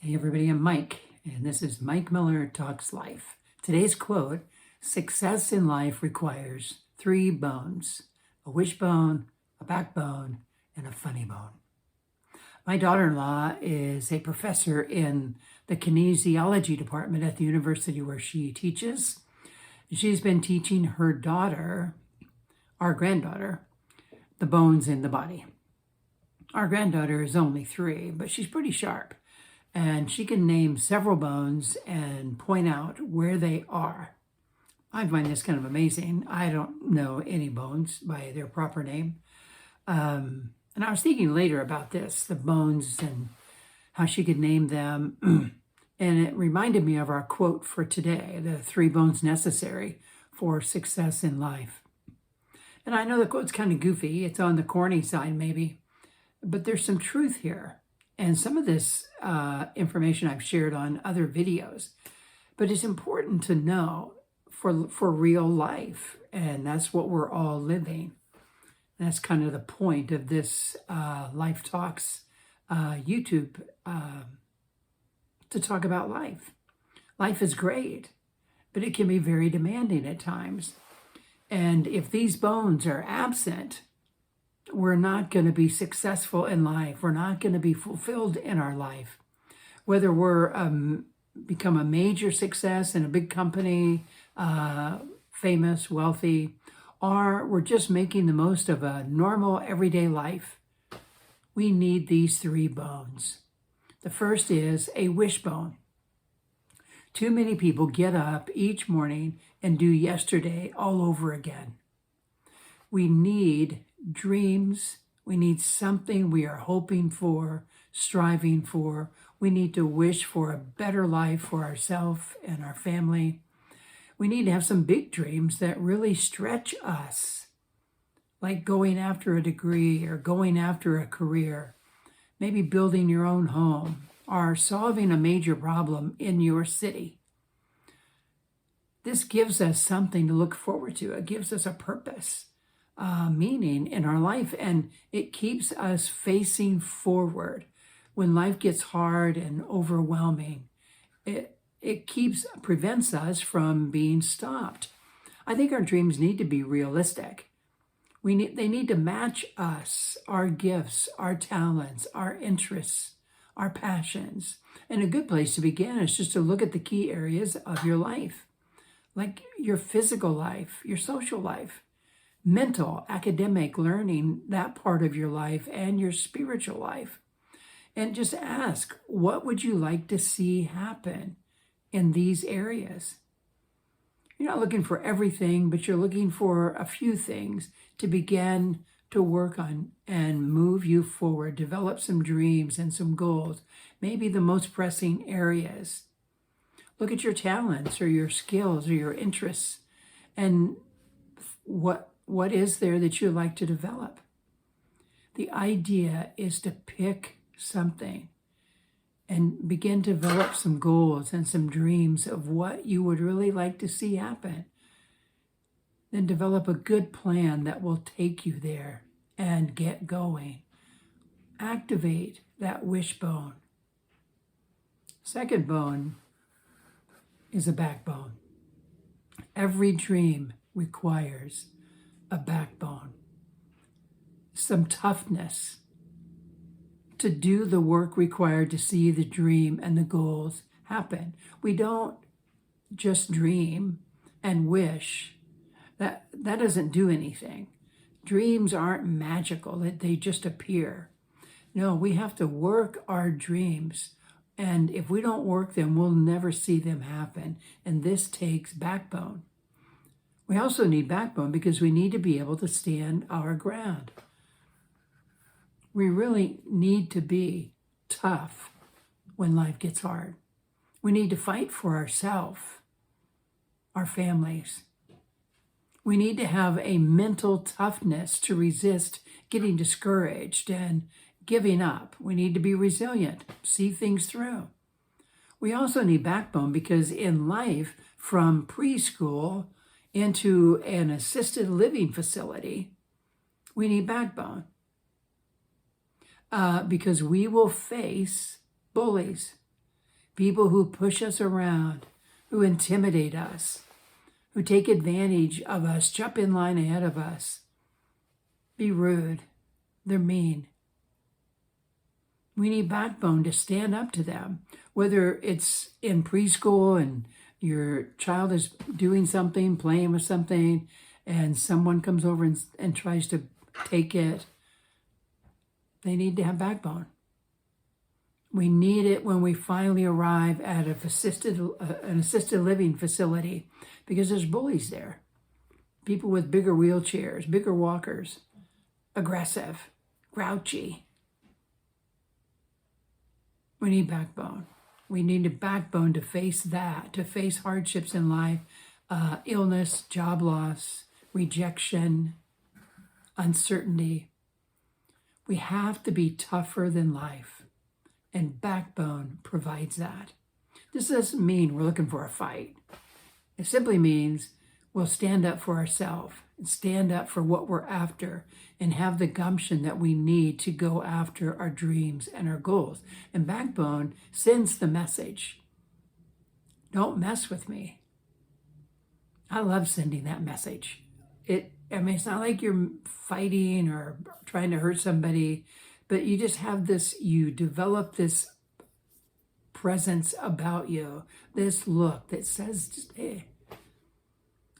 Hey everybody, I'm Mike, and this is Mike Miller Talks Life. Today's quote: success in life requires 3 bones: a wishbone, a backbone, and a funny bone. My daughter-in-law is a professor in the kinesiology department at the university where she teaches. She's been teaching her daughter, our granddaughter, the bones in the body. Our granddaughter is only 3, but she's pretty sharp. And she can name several bones and point out where they are. I find this kind of amazing. I don't know any bones by their proper name. And I was thinking later about this, the bones and how she could name them. And it reminded me of our quote for today, the 3 bones necessary for success in life. And I know the quote's kind of goofy. It's on the corny side maybe, but there's some truth here. And some of this information I've shared on other videos, but it's important to know for real life, and that's what we're all living. That's kind of the point of this Life Talks YouTube, to talk about life. Life is great, but it can be very demanding at times. And if these bones are absent, we're not going to be successful in life. We're not going to be fulfilled in our life. Whether we're become a major success in a big company, famous, wealthy, or we're just making the most of a normal everyday life, we need these 3 bones. The first is a wishbone. Too many people get up each morning and do yesterday all over again. We need dreams. We need something we are hoping for, striving for. We need to wish for a better life for ourselves and our family. We need to have some big dreams that really stretch us, like going after a degree or going after a career, maybe building your own home or solving a major problem in your city. This gives us something to look forward to. It gives us a purpose. Meaning in our life, and it keeps us facing forward when life gets hard and overwhelming. It prevents us from being stopped. I think our dreams need to be realistic. They need to match us, our gifts, our talents, our interests, our passions. And a good place to begin is just to look at the key areas of your life, like your physical life, your social life, mental, academic, learning, that part of your life, and your spiritual life. And just ask, what would you like to see happen in these areas? You're not looking for everything, but you're looking for a few things to begin to work on and move you forward, develop some dreams and some goals, maybe the most pressing areas. Look at your talents or your skills or your interests, and what is there that you like to develop? The idea is to pick something and begin to develop some goals and some dreams of what you would really like to see happen. Then develop a good plan that will take you there and get going. Activate that wishbone. Second bone is a backbone. Every dream requires a backbone, some toughness to do the work required to see the dream and the goals happen. We don't just dream and wish. That doesn't do anything. Dreams aren't magical, they just appear. No, we have to work our dreams. And if we don't work them, we'll never see them happen. And this takes backbone. We also need backbone because we need to be able to stand our ground. We really need to be tough when life gets hard. We need to fight for ourselves, our families. We need to have a mental toughness to resist getting discouraged and giving up. We need to be resilient, see things through. We also need backbone because in life, from preschool into an assisted living facility, we need backbone. Because we will face bullies. People who push us around, who intimidate us, who take advantage of us, jump in line ahead of us, be rude, they're mean. We need backbone to stand up to them, whether it's in preschool and your child is doing something, playing with something, and someone comes over and tries to take it. They need to have backbone. We need it when we finally arrive at an assisted living facility, because there's bullies there. People with bigger wheelchairs, bigger walkers, aggressive, grouchy. We need backbone. We need a backbone to face that, to face hardships in life, illness, job loss, rejection, uncertainty. We have to be tougher than life, and backbone provides that. This doesn't mean we're looking for a fight. It simply means we'll stand up for ourselves and stand up for what we're after and have the gumption that we need to go after our dreams and our goals. And backbone sends the message. Don't mess with me. I love sending that message. It's not like you're fighting or trying to hurt somebody, but you just have this, you develop this presence about you, this look that says, hey,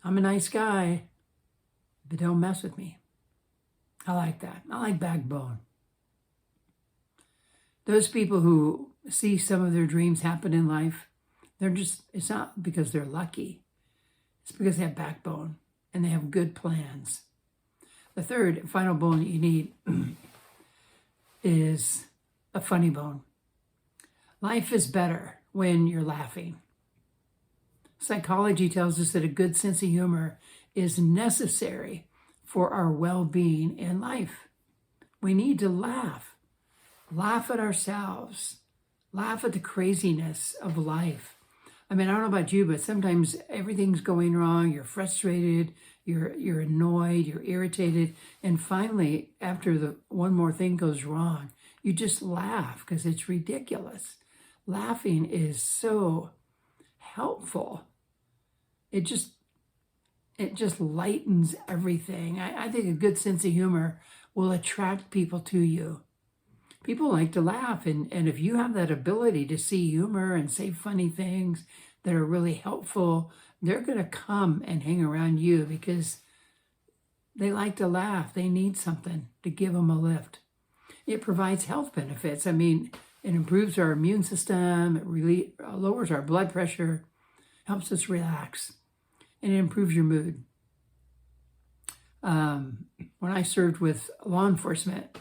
I'm a nice guy, but don't mess with me. I like that. I like backbone. Those people who see some of their dreams happen in life, it's not because they're lucky. It's because they have backbone and they have good plans. The third and final bone that you need is a funny bone. Life is better when you're laughing. Psychology tells us that a good sense of humor is necessary for our well-being in life. We need to laugh at ourselves, laugh at the craziness of life. I mean, I don't know about you, but sometimes everything's going wrong. You're frustrated, you're annoyed, you're irritated, and finally, after one more thing goes wrong, you just laugh because it's ridiculous. Laughing is so helpful. It just lightens everything. I think a good sense of humor will attract people to you. People like to laugh, and if you have that ability to see humor and say funny things that are really helpful, they're going to come and hang around you because they like to laugh. They need something to give them a lift. It provides health benefits. I mean, it improves our immune system, it lowers our blood pressure, helps us relax, and it improves your mood. When I served with law enforcement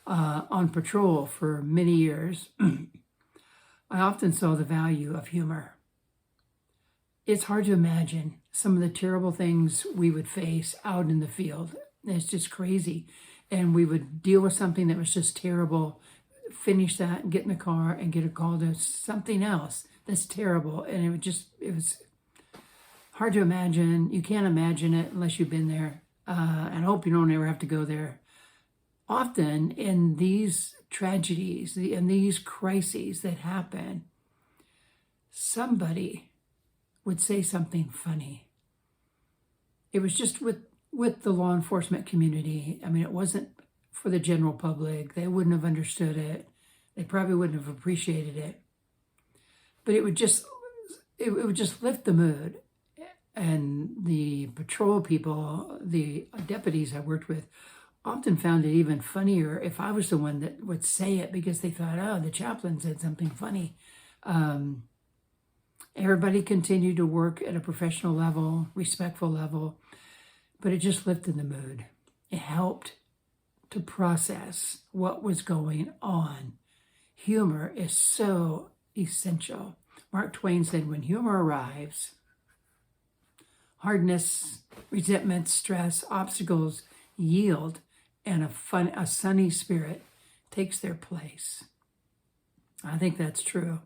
on patrol for many years, I often saw the value of humor. It's hard to imagine some of the terrible things we would face out in the field. It's just crazy. And we would deal with something that was just terrible, finish that and get in the car and get a call to something else that's terrible. And it was hard to imagine. You can't imagine it unless you've been there. And I hope you don't ever have to go there. Often in these tragedies, in these crises that happen, somebody would say something funny. It was just with the law enforcement community. I mean, it wasn't for the general public. They wouldn't have understood it. They probably wouldn't have appreciated it. But it would just lift the mood. And the patrol people, the deputies I worked with, often found it even funnier if I was the one that would say it because they thought, oh, the chaplain said something funny. Everybody continued to work at a professional level, respectful level, but it just lifted the mood. It helped to process what was going on. Humor is so essential. Mark Twain said, when humor arrives, hardness, resentment, stress, obstacles yield, and a sunny spirit takes their place. I think that's true.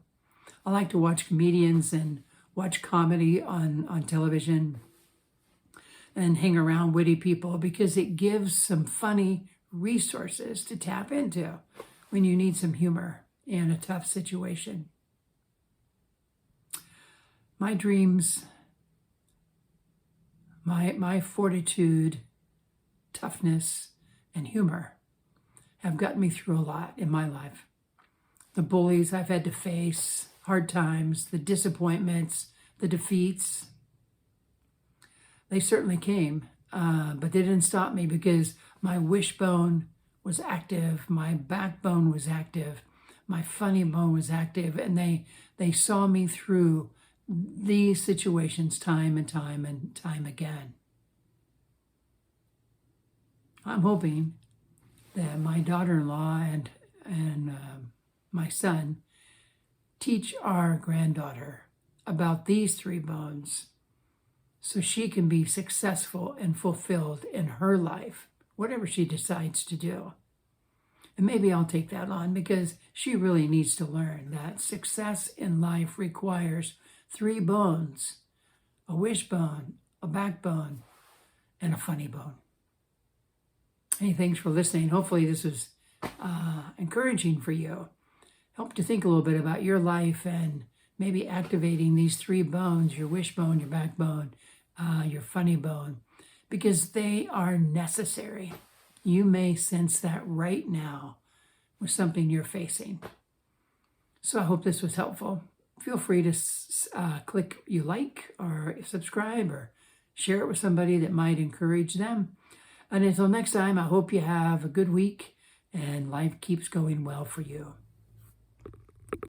I like to watch comedians and watch comedy on television and hang around witty people because it gives some funny resources to tap into when you need some humor in a tough situation. My dreams, my fortitude, toughness, and humor have gotten me through a lot in my life. The bullies I've had to face, hard times, the disappointments, the defeats, they certainly came, but they didn't stop me because my wishbone was active, my backbone was active, my funny bone was active, and they saw me through these situations time and time and time again. I'm hoping that my daughter-in-law and my son teach our granddaughter about these three bones so she can be successful and fulfilled in her life, whatever she decides to do. And maybe I'll take that on because she really needs to learn that success in life requires three bones: a wishbone, a backbone, and a funny bone. Hey, thanks for listening. Hopefully this was encouraging for you. Help to think a little bit about your life and maybe activating these three bones: your wishbone, your backbone, your funny bone, because they are necessary. You may sense that right now with something you're facing. So I hope this was helpful. Feel free to click you like or subscribe or share it with somebody that might encourage them. And until next time, I hope you have a good week and life keeps going well for you.